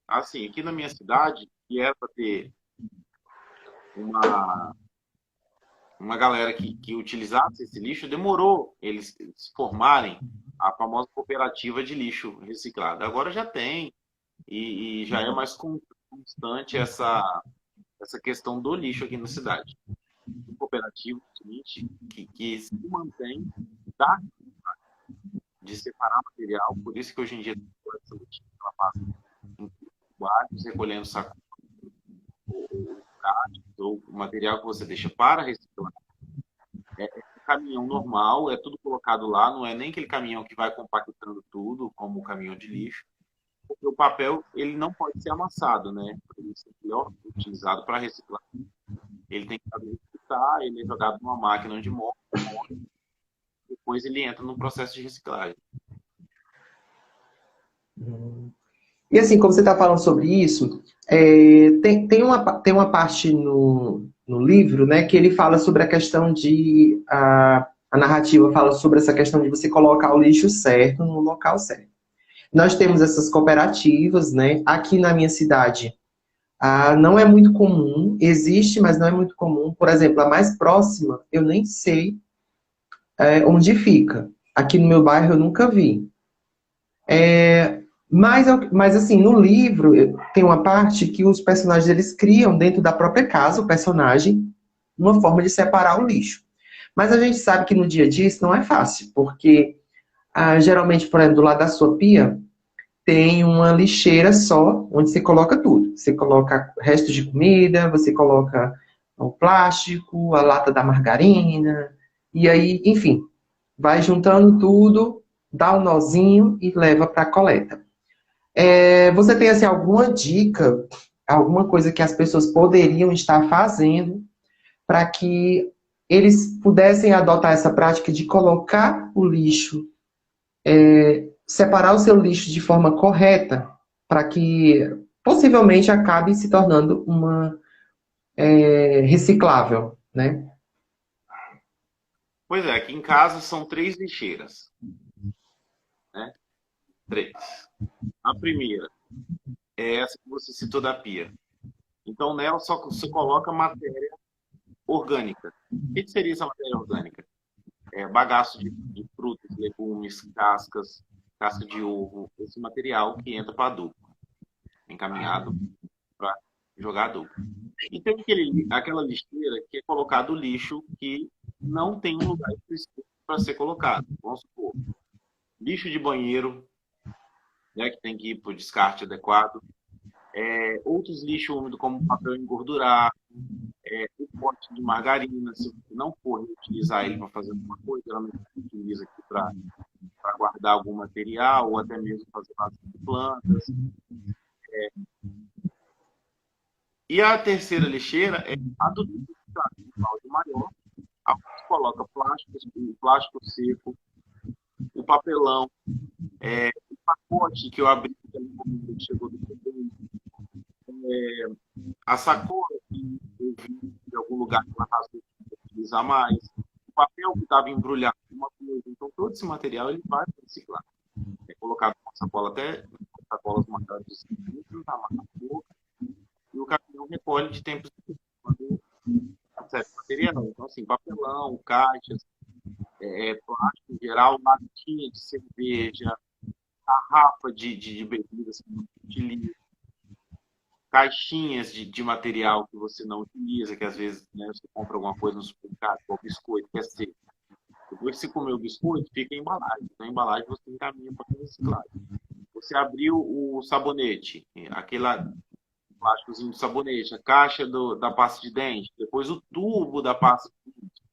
Assim, aqui na minha cidade, que era para ter uma, uma galera que utilizasse esse lixo, demorou eles se formarem a famosa cooperativa de lixo reciclado. Agora já tem, e já é mais constante essa questão do lixo aqui na cidade. Um cooperativo seguinte, que se mantém da de separar material, por isso que hoje em dia tem essa rotina que ela faz em vários, recolhendo saco ou o material que você deixa para reciclar. Um caminhão normal, é tudo colocado lá, não é nem aquele caminhão que vai compactando tudo, como o caminhão de lixo, porque o papel ele não pode ser amassado, né? Ele ser melhor utilizado para reciclar. Ele tem que reciclar, ele é jogado numa máquina onde morre, depois ele entra no processo de reciclagem. E assim, como você está falando sobre isso, tem uma parte no livro, né, que ele fala sobre a questão a narrativa fala sobre essa questão de você colocar o lixo certo no local certo. Nós temos essas cooperativas, né, aqui na minha cidade. Não é muito comum, existe, mas não é muito comum. Por exemplo, a mais próxima, eu nem sei onde fica. Aqui no meu bairro eu nunca vi. Mas assim, no livro tem uma parte que os personagens eles criam dentro da própria casa, o personagem, uma forma de separar o lixo. Mas a gente sabe que no dia a dia isso não é fácil, porque geralmente, por exemplo, do lado da sua pia, tem uma lixeira só, onde você coloca tudo. Você coloca restos de comida, você coloca o plástico, a lata da margarina, e aí, enfim. vai juntando tudo, dá um nozinho e leva para a coleta. Você tem assim, alguma dica, alguma coisa que as pessoas poderiam estar fazendo para que eles pudessem adotar essa prática de colocar o lixo, separar o seu lixo de forma correta, para que possivelmente acabe se tornando uma reciclável, né? Pois é, aqui em casa são 3 lixeiras, né? 3. A primeira é essa que você citou da pia. Então, nela só você coloca matéria orgânica. O que seria essa matéria orgânica? Bagaço de frutas, legumes, cascas, casca de ovo, esse material que entra para adubo, encaminhado para jogar adubo. E tem aquela lixeira que é colocado o lixo que não tem um lugar específico para ser colocado. Vamos supor, lixo de banheiro, né, que tem que ir para o descarte adequado. Outros lixos úmidos, como papel engordurado, o pote de margarina, se você não for utilizar ele para fazer alguma coisa, geralmente você utiliza aqui para guardar algum material, ou até mesmo fazer vaso de plantas. E a terceira lixeira é a do lixo de balde maior, onde se coloca plástico seco, o papelão, o pacote que eu abri que chegou do correio, a sacola que eu vi de algum lugar que ela rasgou utilizar mais, o papel que estava embrulhado em uma coisa. Então, todo esse material ele vai para reciclar. É colocado numa sacola até sacolas maiores de 5 litros, na boca, e o caminhão recolhe de tempos em tempos quando certo material. Então, assim, papelão, caixas, plástico em geral, latinha de cerveja, garrafa de bebidas que não se utiliza, caixinhas de material que você não utiliza, que às vezes, né, você compra alguma coisa no supermercado, igual biscoito, que é seco. Depois que você comeu o biscoito, fica a embalagem. Então, a embalagem você encaminha para a reciclagem. Você abriu o sabonete, aquele plásticozinho de sabonete, a caixa da pasta de dente, depois o tubo da pasta de dente,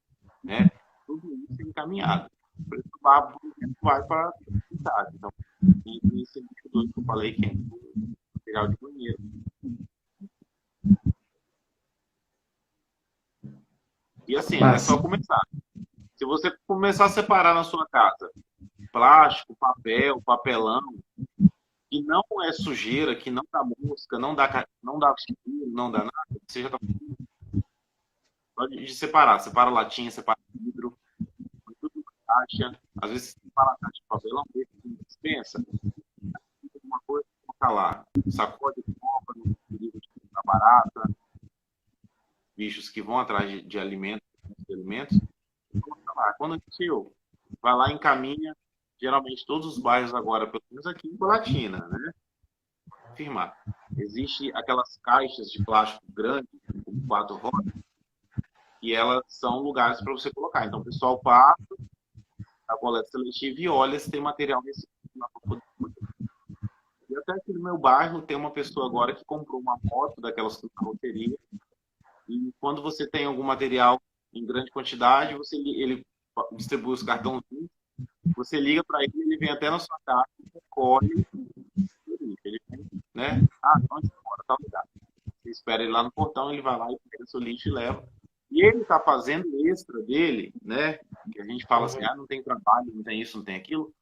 né? Tudo isso é encaminhado. Vai para a cidade. Então, esse lixo que eu falei, que é material de banheiro. E assim, é só começar. Se você começar a separar na sua casa plástico, papel, papelão, que não é sujeira, que não dá mosca, não dá cheiro, não dá nada, você já está pode separar. Separa latinha, separa vidro, tudo na caixa. Às vezes você separa a caixa de papelão, dispensa. Uma coisa, coloca lá. Sacode de compra, no perigo de barata, bichos que vão atrás de alimentos, coloca lá. Quando encheu, vai lá e encaminha. Geralmente todos os bairros agora, pelo menos aqui em Colatina, né? Afirmar. Existe aquelas caixas de plástico grandes, com 4 rodas, e elas são lugares para você colocar. Então o pessoal passa a coleta seletiva e olha se tem material nesse lá para poder. E até aqui no meu bairro tem uma pessoa agora que comprou uma moto daquelas com carroceria, e quando você tem algum material em grande quantidade, ele distribui os cartãozinhos, você liga para ele vem até na sua casa, recolhe, ele vem, né? Onde você mora? Tá ligado. Você espera ele lá no portão, ele vai lá e pega seu lixo e leva. E ele está fazendo o extra dele, né? Que a gente fala assim, não tem trabalho, não tem isso, não tem aquilo.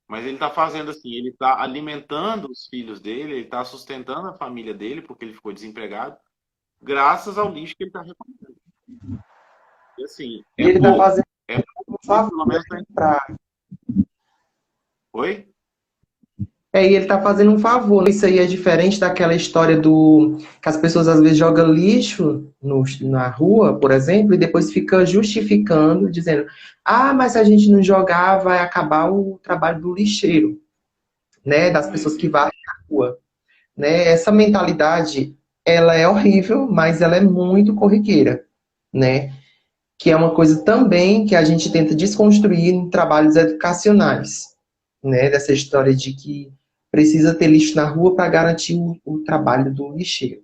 Mas ele está fazendo assim, ele está alimentando os filhos dele, ele está sustentando a família dele, porque ele ficou desempregado, graças ao lixo que ele está recolhendo. E assim, ele está fazendo pelo menos para. Oi? E ele está fazendo um favor. Isso aí é diferente daquela história que as pessoas às vezes jogam lixo na rua, por exemplo, e depois fica justificando, dizendo: mas se a gente não jogar, vai acabar o trabalho do lixeiro, né? Das pessoas que varrem a rua. Né? Essa mentalidade, ela é horrível, mas ela é muito corriqueira, né? Que é uma coisa também que a gente tenta desconstruir em trabalhos educacionais, né? Dessa história de que precisa ter lixo na rua para garantir o trabalho do lixeiro.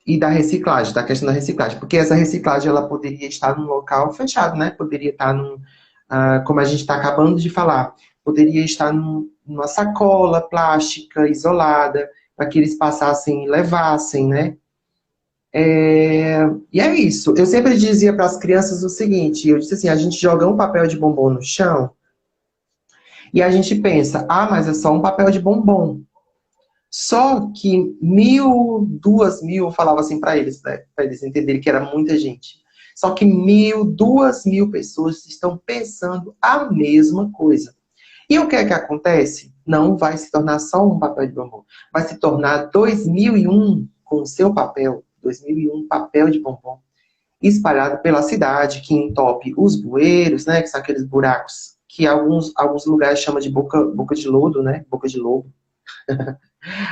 E da reciclagem, da questão da reciclagem, porque essa reciclagem ela poderia estar num local fechado, né? Poderia estar como a gente está acabando de falar, poderia estar numa sacola plástica isolada, para que eles passassem e levassem, né? E é isso. Eu sempre dizia para as crianças o seguinte: eu disse assim, a gente joga um papel de bombom no chão e a gente pensa, ah, mas é só um papel de bombom. Só que 1.000, 2.000, eu falava assim para eles, né? Para eles entenderem que era muita gente. Só que 1.000, 2.000 pessoas estão pensando a mesma coisa. E o que é que acontece? Não vai se tornar só um papel de bombom. Vai se tornar 2001 com o seu papel, 2001 papel de bombom, espalhado pela cidade, que entope os bueiros, né? Que são aqueles buracos que alguns lugares chamam de boca de lodo, né? Boca de lobo.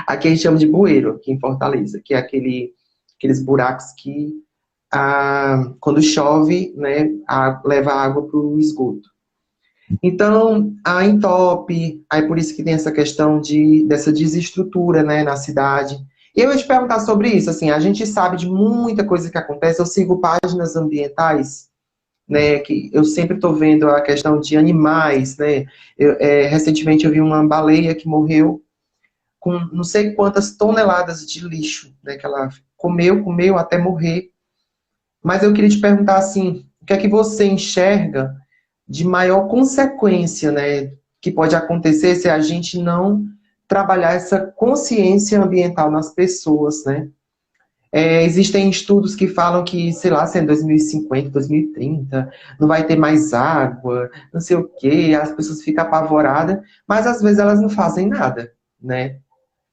Aqui a gente chama de bueiro, aqui em Fortaleza, que é aqueles buracos que, quando chove, né, leva água para o esgoto. Então, a entope, aí por isso que tem essa questão dessa desestrutura, né, na cidade. E eu ia te perguntar sobre isso, assim, a gente sabe de muita coisa que acontece, eu sigo páginas ambientais, né, que eu sempre estou vendo a questão de animais, né, recentemente eu vi uma baleia que morreu com não sei quantas toneladas de lixo, né, que ela comeu até morrer. Mas eu queria te perguntar assim, o que é que você enxerga de maior consequência, né, que pode acontecer se a gente não trabalhar essa consciência ambiental nas pessoas, né? Existem estudos que falam que, sei lá, se é 2050, 2030, não vai ter mais água, não sei o quê, as pessoas ficam apavoradas, mas às vezes elas não fazem nada, né?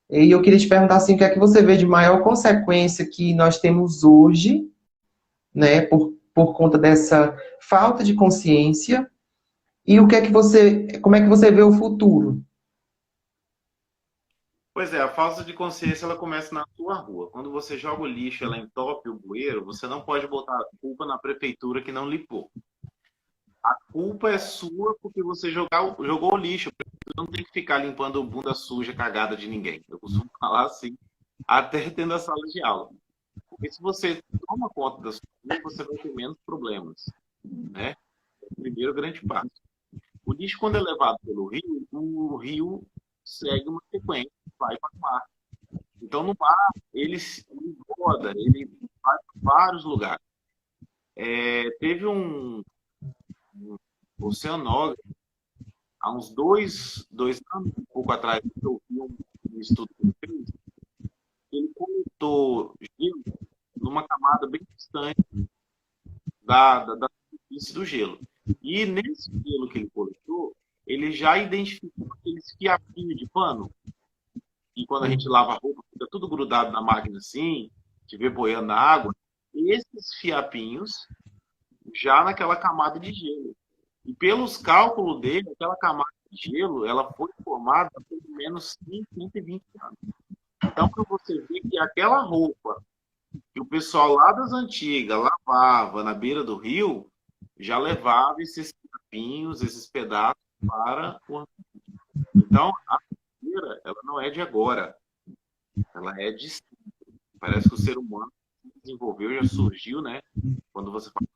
E eu queria te perguntar assim, o que é que você vê de maior consequência que nós temos hoje, né, por conta dessa falta de consciência, e como é que você vê o futuro? Pois é, a falta de consciência ela começa na sua rua. Quando você joga o lixo, ela entope o bueiro, você não pode botar a culpa na prefeitura que não limpou. A culpa é sua porque você jogou o lixo. Você não tem que ficar limpando bunda suja, cagada de ninguém. Eu costumo falar assim, até dentro da sala de aula. Porque se você toma conta da sua vida, você vai ter menos problemas, né? É o primeiro grande passo. O lixo, quando é levado pelo rio, o rio segue uma sequência, vai para o mar. Então, no mar, ele roda, ele vai para vários lugares. Teve um oceanógrafo, há uns dois anos, um pouco atrás, eu vi um estudo que ele fez, ele coletou gelo numa camada bem distante da superfície do gelo. E nesse gelo que ele coletou, ele já identificou aqueles fiapinhos de pano, e quando a gente lava a roupa, fica tudo grudado na máquina assim, te vê boiando na água, esses fiapinhos já naquela camada de gelo. E pelos cálculos dele, aquela camada de gelo, ela foi formada há pelo menos 120 anos. Então, para você ver que aquela roupa que o pessoal lá das antigas lavava na beira do rio, já levava esses capinhos, esses pedaços para o ambiente. Então, a feira, ela não é de agora, ela é de sempre. Parece que o ser humano se desenvolveu, já surgiu, né? Quando você fala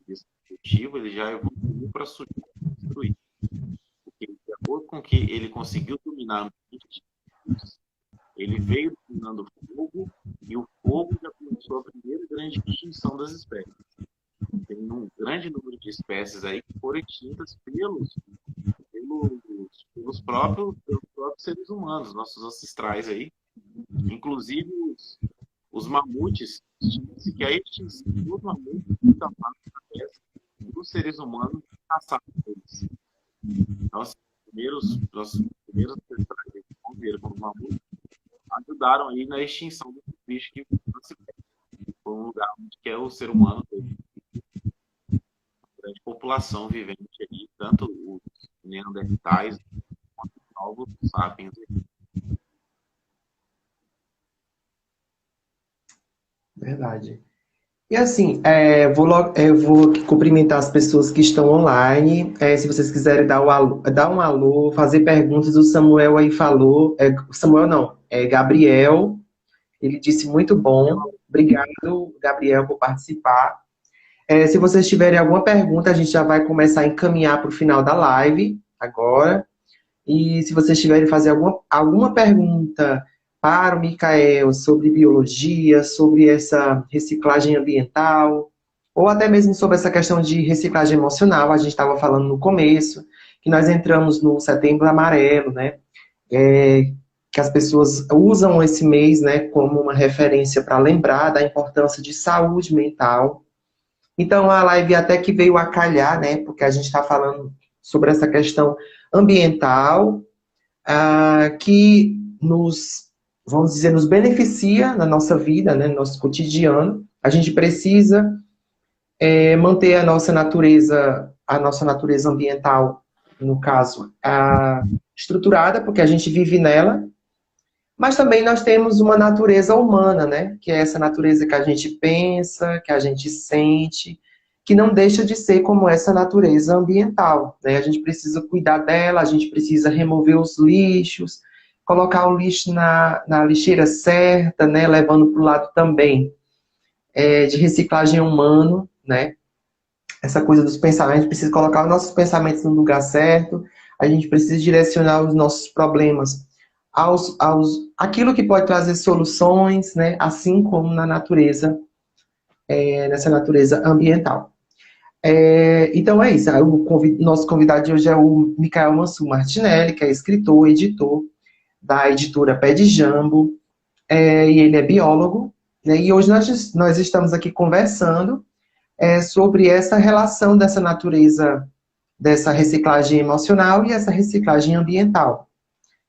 desse objetivo, ele já evoluiu para destruir. Porque, de acordo com que ele conseguiu dominar ambiente, ele veio dominando o fogo, e o fogo já começou a primeira grande extinção das espécies. Tem um grande número de espécies aí que foram extintas pelos próprios seres humanos, nossos ancestrais aí. Inclusive os mamutes, diz que a extinção dos mamutes acontece dos seres humanos caçados eles. Então, nossos primeiros ancestrais que conviveram com os mamutes ajudaram aí na extinção dos bichos que foi um lugar onde que é o ser humano teve uma grande população vivente ali, tanto os neandertais quanto os novos sapiens. Verdade. E assim, eu vou aqui cumprimentar as pessoas que estão online. Se vocês quiserem dar um alô, fazer perguntas, o Samuel aí falou. Samuel não, é Gabriel. Ele disse muito bom. Obrigado, Gabriel, por participar. Se vocês tiverem alguma pergunta, a gente já vai começar a encaminhar para o final da live agora. E se vocês tiverem fazer alguma pergunta para o Micael sobre biologia, sobre essa reciclagem ambiental, ou até mesmo sobre essa questão de reciclagem emocional, a gente estava falando no começo, que nós entramos no Setembro Amarelo, né? Que as pessoas usam esse mês, né, como uma referência para lembrar da importância de saúde mental. Então, a live até que veio a calhar, né, porque a gente está falando sobre essa questão ambiental, que vamos dizer, nos beneficia na nossa vida, né, no nosso cotidiano. A gente precisa manter a nossa natureza ambiental, no caso, estruturada, porque a gente vive nela, mas também nós temos uma natureza humana, né, que é essa natureza que a gente pensa, que a gente sente, que não deixa de ser como essa natureza ambiental, né? A gente precisa cuidar dela, a gente precisa remover os lixos, colocar o lixo na lixeira certa, né? Levando para o lado também de reciclagem humano, né? Essa coisa dos pensamentos, a gente precisa colocar os nossos pensamentos no lugar certo, a gente precisa direcionar os nossos problemas aquilo que pode trazer soluções, né? Assim como na natureza, nessa natureza ambiental. Então é isso. Nosso convidado de hoje é o Micael Mansur Martinelli, que é escritor, editor da editora Pé de Jambo, e ele é biólogo, né? E hoje nós estamos aqui conversando sobre essa relação dessa natureza, dessa reciclagem emocional e essa reciclagem ambiental.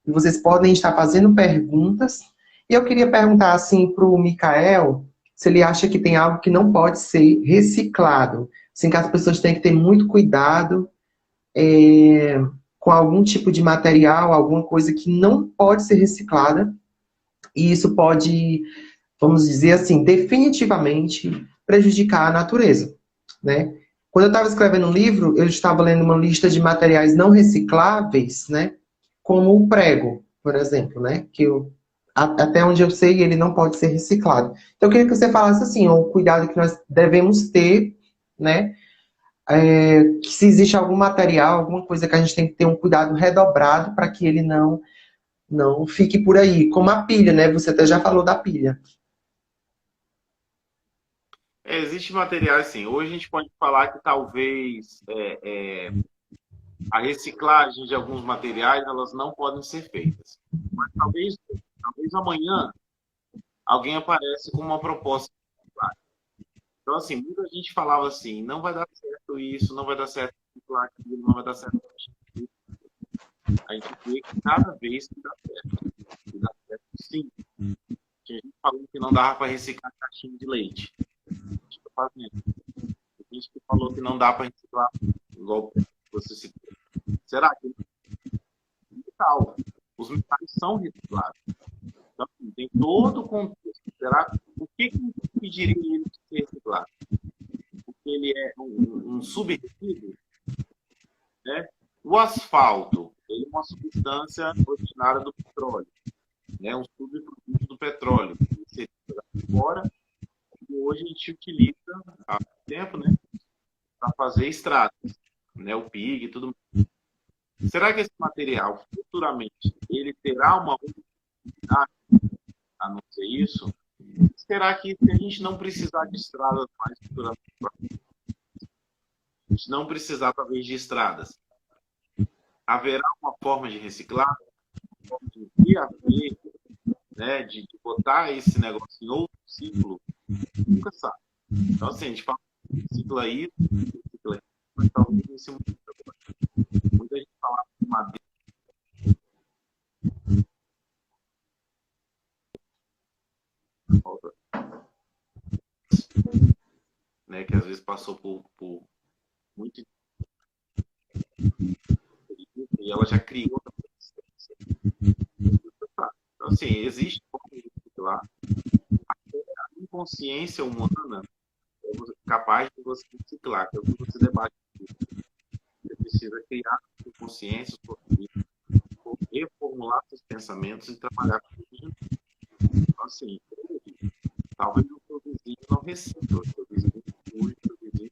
E vocês podem estar fazendo perguntas. E eu queria perguntar assim para o Micael se ele acha que tem algo que não pode ser reciclado. Assim, que as pessoas têm que ter muito cuidado com algum tipo de material, alguma coisa que não pode ser reciclada. E isso pode, vamos dizer assim, definitivamente prejudicar a natureza, né? Quando eu estava escrevendo um livro, eu estava lendo uma lista de materiais não recicláveis, né? Como o prego, por exemplo, né? Até onde eu sei, ele não pode ser reciclado. Então, eu queria que você falasse assim, o cuidado que nós devemos ter, né? Que se existe algum material, alguma coisa que a gente tem que ter um cuidado redobrado para que ele não fique por aí, como a pilha, né? Você até já falou da pilha. Existe material assim. Hoje a gente pode falar que talvez a reciclagem de alguns materiais elas não podem ser feitas. Mas talvez amanhã alguém aparece com uma proposta de reciclagem. Então, assim, muita gente falava assim, não vai dar certo isso, não vai dar certo reciclar aquilo, não vai dar certo isso. A gente vê que cada vez que dá certo. E dá certo sim. Tinha gente falando que não dava para reciclar caixinha de leite. Fazendo. Tem gente que falou que não dá para reciclar, igual você citou. Será que metal? Os metais são reciclados. Então, assim, tem todo o contexto. Será o que impediria ele de ser reciclado? Porque ele é um subresíduo, né? O asfalto ele é uma substância originária do petróleo, né? Um subproduto do petróleo. Ele seria fora e hoje a gente utiliza há tempo, né? Para fazer estradas, né? O PIG e tudo mais. Será que esse material futuramente ele terá uma utilidade a não ser isso? Será que se a gente não precisar de estradas mais futuramente, a gente não precisar talvez de estradas, haverá uma forma de reciclar, uma forma de reaver, né? De botar esse negócio em outro ciclo? Nunca sabe. Então assim, a gente fala ciclo aí, mas talvez esse momento agora. Muita gente fala de madeira, né, que às vezes passou por muito e ela já criou a resistência. Então, assim, existe forma de reciclar. A inconsciência humana é capaz de você reciclar, que é o que você debate. Você precisa criar sua consciência, reformular seus pensamentos e trabalhar com isso. Então, assim, Talvez o seu vizinho não recicla, o seu vizinho suja, o seu vizinho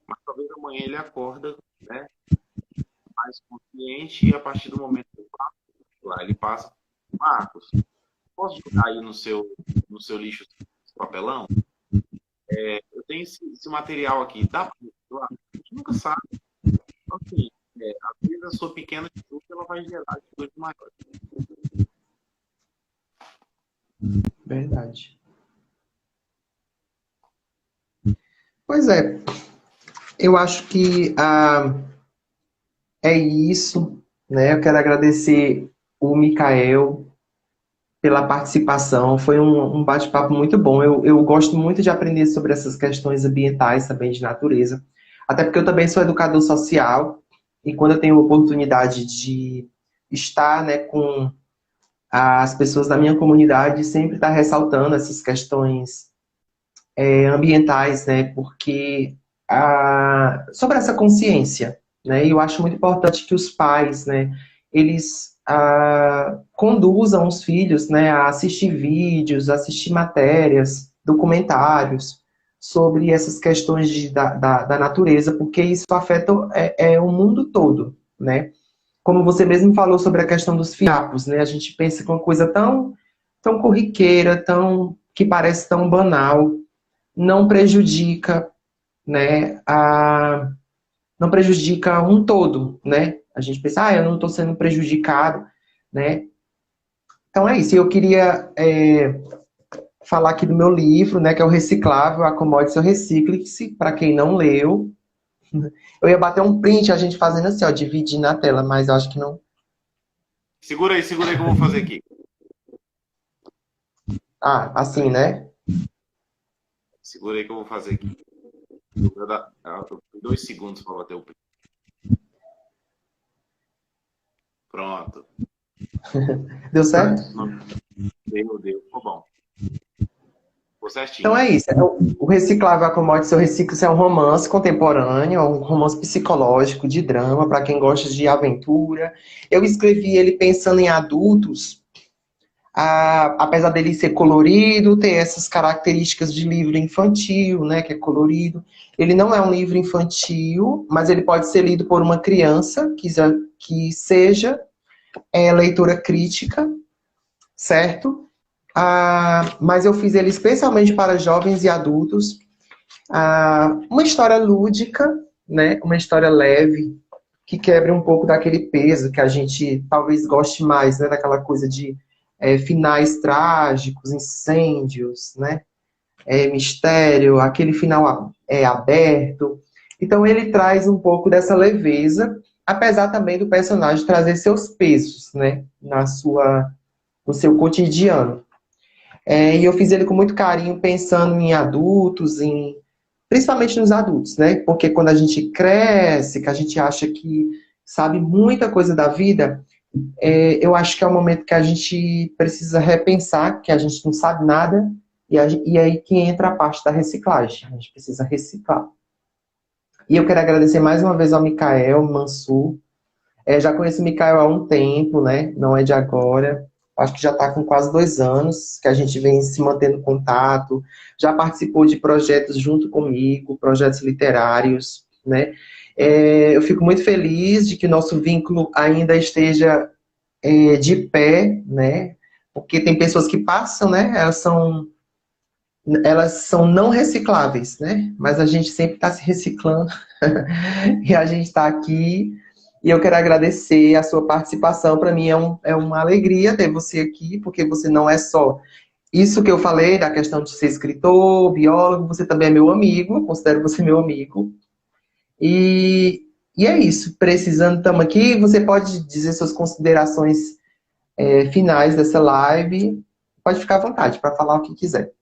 mas talvez amanhã ele acorda, né, mais consciente e a partir do momento que ele passa lá, ele passa, Marcos, posso jogar aí no seu lixo esse papelão? Eu tenho esse material aqui, dá para reciclar? A gente nunca sabe. Então, assim, às vezes a sua pequena atitude ela vai gerar atitudes maiores. Verdade. Pois é, eu acho que é isso, né? Eu quero agradecer o Mikael pela participação. Foi um bate-papo muito bom. Eu gosto muito de aprender sobre essas questões ambientais, também de natureza. Até porque eu também sou educador social e quando eu tenho a oportunidade de estar, né, com as pessoas da minha comunidade, sempre está ressaltando essas questões ambientais, né? Porque sobre essa consciência, né? E eu acho muito importante que os pais, né? Eles conduzam os filhos, né? A assistir vídeos, assistir matérias, documentários sobre essas questões da natureza, porque isso afeta o mundo todo, né? Como você mesmo falou sobre a questão dos fiapos, né? A gente pensa que é uma coisa tão corriqueira, que parece tão banal, não prejudica, né, não prejudica um todo, né? A gente pensa, eu não estou sendo prejudicado, né? Então é isso. Eu queria falar aqui do meu livro, né, que é o Reciclável, Acomode-se ou Recicle-se, para quem não leu. Eu ia bater um print, a gente fazendo assim, ó, dividir na tela, mas eu acho que não. Segura aí que eu vou fazer aqui. Assim, né? Segura aí que eu vou fazer aqui. Eu 2 segundos para bater o print. Pronto. Deu certo? Deu. Ficou bom. Ficou certinho. Então é isso. O Reciclável Acomode Seu Reciclo é um romance contemporâneo, um romance psicológico de drama, para quem gosta de aventura. Eu escrevi ele pensando em adultos, apesar dele ser colorido, ter essas características de livro infantil, né, que é colorido. Ele não é um livro infantil, mas ele pode ser lido por uma criança que seja leitora crítica, certo? Mas eu fiz ele especialmente para jovens e adultos. Uma história lúdica, né? Uma história leve, que quebre um pouco daquele peso que a gente talvez goste mais, né? Daquela coisa de finais trágicos, incêndios, né? Mistério, aquele final aberto. Então ele traz um pouco dessa leveza, apesar também do personagem trazer seus pesos, né? No seu cotidiano. E eu fiz ele com muito carinho, pensando em adultos, principalmente nos adultos, né? Porque quando a gente cresce, que a gente acha que sabe muita coisa da vida, eu acho que é o momento que a gente precisa repensar que a gente não sabe nada, e aí que entra a parte da reciclagem. A gente precisa reciclar. E eu quero agradecer mais uma vez ao Mikael Mansur. Já conheço o Mikael há um tempo, né? Não é de agora. Acho que já está com quase 2 anos que a gente vem se mantendo em contato. Já participou de projetos junto comigo, projetos literários, né? Eu fico muito feliz de que o nosso vínculo ainda esteja de pé, né? Porque tem pessoas que passam, né? Elas são não recicláveis, né? Mas a gente sempre está se reciclando e a gente está aqui. E eu quero agradecer a sua participação. Para mim é uma alegria ter você aqui, porque você não é só isso que eu falei, da questão de ser escritor, biólogo, você também é meu amigo, eu considero você meu amigo. E é isso. Precisando, estamos aqui. Você pode dizer suas considerações finais dessa live. Pode ficar à vontade para falar o que quiser.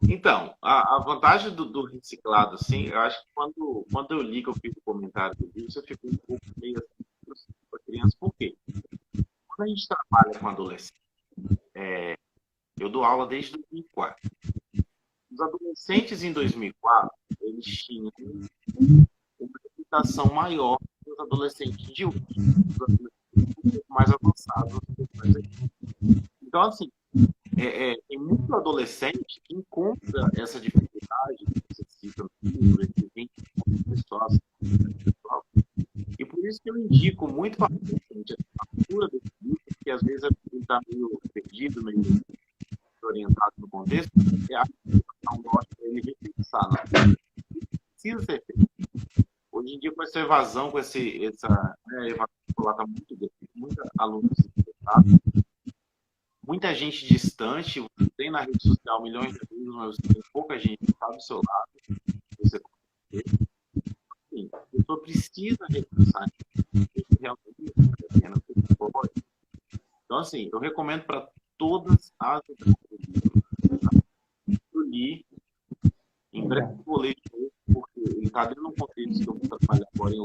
Então, a vantagem do reciclado, assim, eu acho que quando eu li que eu fiz o comentário do vídeo, eu fico um pouco meio assim para criança. Por quê? Quando a gente trabalha com adolescente, eu dou aula desde 2004. Os adolescentes em 2004, eles tinham uma educação maior que os adolescentes de hoje. Os adolescentes um pouco mais avançados. Então, assim, tem muito adolescente que encontra essa dificuldade que você cita no livro, esse vínculo pessoal, pessoal. E por isso que eu indico muito para o paciente a leitura desse livro, porque às vezes ele está meio perdido, meio orientado no contexto, e a não gosta ele repensar, não precisa ser feito. Hoje em dia, com essa evasão, com essa evasão escolar está muito grande, muita alunos desinteressados, muita gente distante, você tem na rede social milhões de amigos, mas você tem pouca gente que está do seu lado, você assim, a pessoa precisa repensar isso realmente vale a pena, pode. Então, assim, eu recomendo para todas as etapas do livro. Eu li, em breve vou ler de novo, porque ele está dentro de um contexto que eu vou trabalhar agora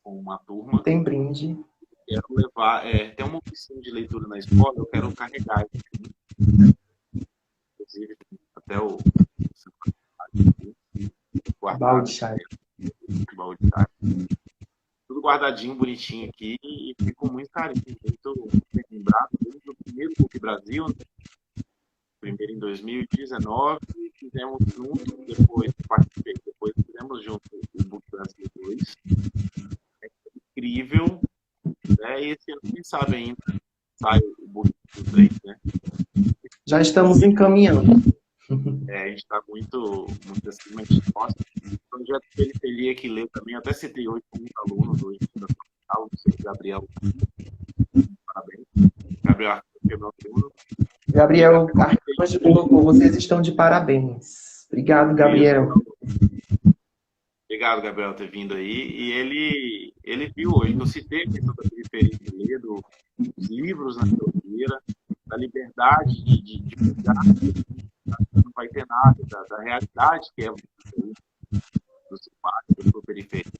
com uma turma. Tem brinde. Quero levar, tem uma oficina de leitura na escola, eu quero carregar. Inclusive, até o Balde de chá. Tudo guardadinho, bonitinho aqui, e fico muito carinho, muito lembrado desde o primeiro Book Brasil, né? Primeiro em 2019, fizemos junto, depois participei, depois fizemos junto o Book Brasil 2. É incrível, né? E esse ano, quem sabe ainda, sai o Book Brasil 3, né? Já estamos encaminhando. A gente está muito, muito assim, mas nossa, o projeto de periferia que leu também, até citei hoje com muitos alunos hoje da Capital, não sei, Gabriel, parabéns. Gabriel, Gabriel, vocês estão de parabéns. Obrigado, Gabriel. Obrigado, Gabriel, por ter vindo aí. E ele viu hoje que eu citei a questão da periferia, dos livros na feira, da liberdade de pegar, não vai ter nada, da realidade que é do seu pátio, da sua periferia.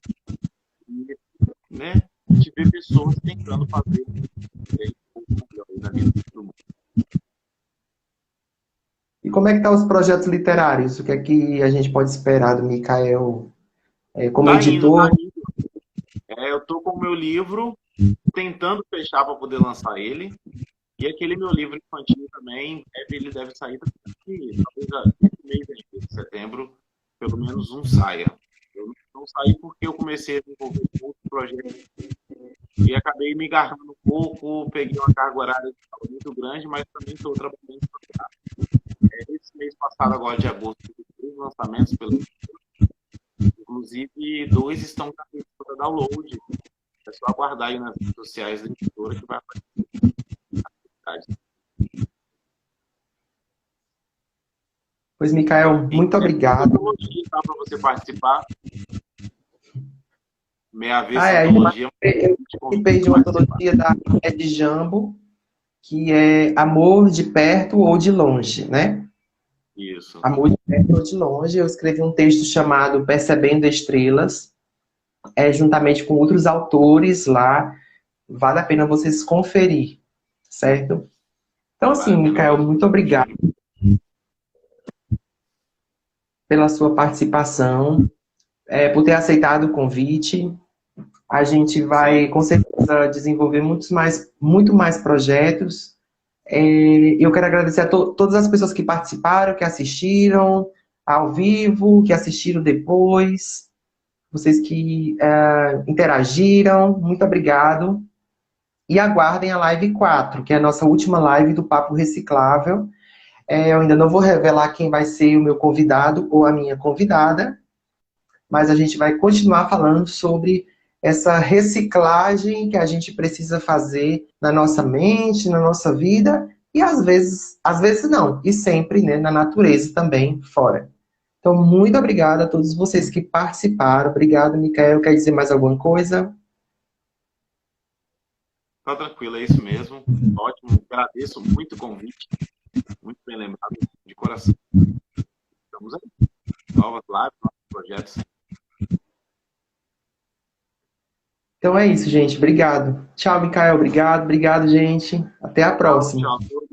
E, né, a gente vê pessoas tentando fazer um pouco melhor na vida do mundo. E como é que estão os projetos literários? O que é que a gente pode esperar do Micael como editor? Tá indo. Eu estou com o meu livro, tentando fechar para poder lançar ele. E aquele meu livro infantil também, ele deve sair talvez esse mês de setembro, pelo menos um saia. Eu não saí porque eu comecei a desenvolver outros projetos e acabei me agarrando um pouco, peguei uma carga horária muito grande, mas também estou trabalhando em projeto. Esse mês passado, agora de agosto, tive 3 lançamentos pelo inclusive 2 estão para download. É só aguardar aí nas redes sociais da editora que vai aparecer. Pois, Micael, muito obrigado. Para você participar. Meia vez antologia. Eu participei de uma antologia da Ed Jambo, que é Amor de Perto ou de Longe, né? Isso. Amor de Perto ou de Longe. Eu escrevi um texto chamado Percebendo Estrelas, juntamente com outros autores lá. Vale a pena vocês conferir, certo? Então, assim, Micael, muito obrigado pela sua participação, por ter aceitado o convite. A gente vai, com certeza, desenvolver muito mais projetos. Eu quero agradecer a todas as pessoas que participaram, que assistiram ao vivo, que assistiram depois, vocês que interagiram, muito obrigado. E aguardem a live 4, que é a nossa última live do Papo Reciclável. Eu ainda não vou revelar quem vai ser o meu convidado ou a minha convidada, mas a gente vai continuar falando sobre essa reciclagem que a gente precisa fazer na nossa mente, na nossa vida, e às vezes não, e sempre, né, na natureza também, fora. Então, muito obrigada a todos vocês que participaram. Obrigado, Micael. Quer dizer mais alguma coisa? Tá tranquilo, é isso mesmo. Ótimo, agradeço muito o convite. Muito bem lembrado, de coração. Estamos aí. Novas lives, novos projetos. Então é isso, gente. Obrigado. Tchau, Micael. Obrigado, gente. Até a próxima. Tchau.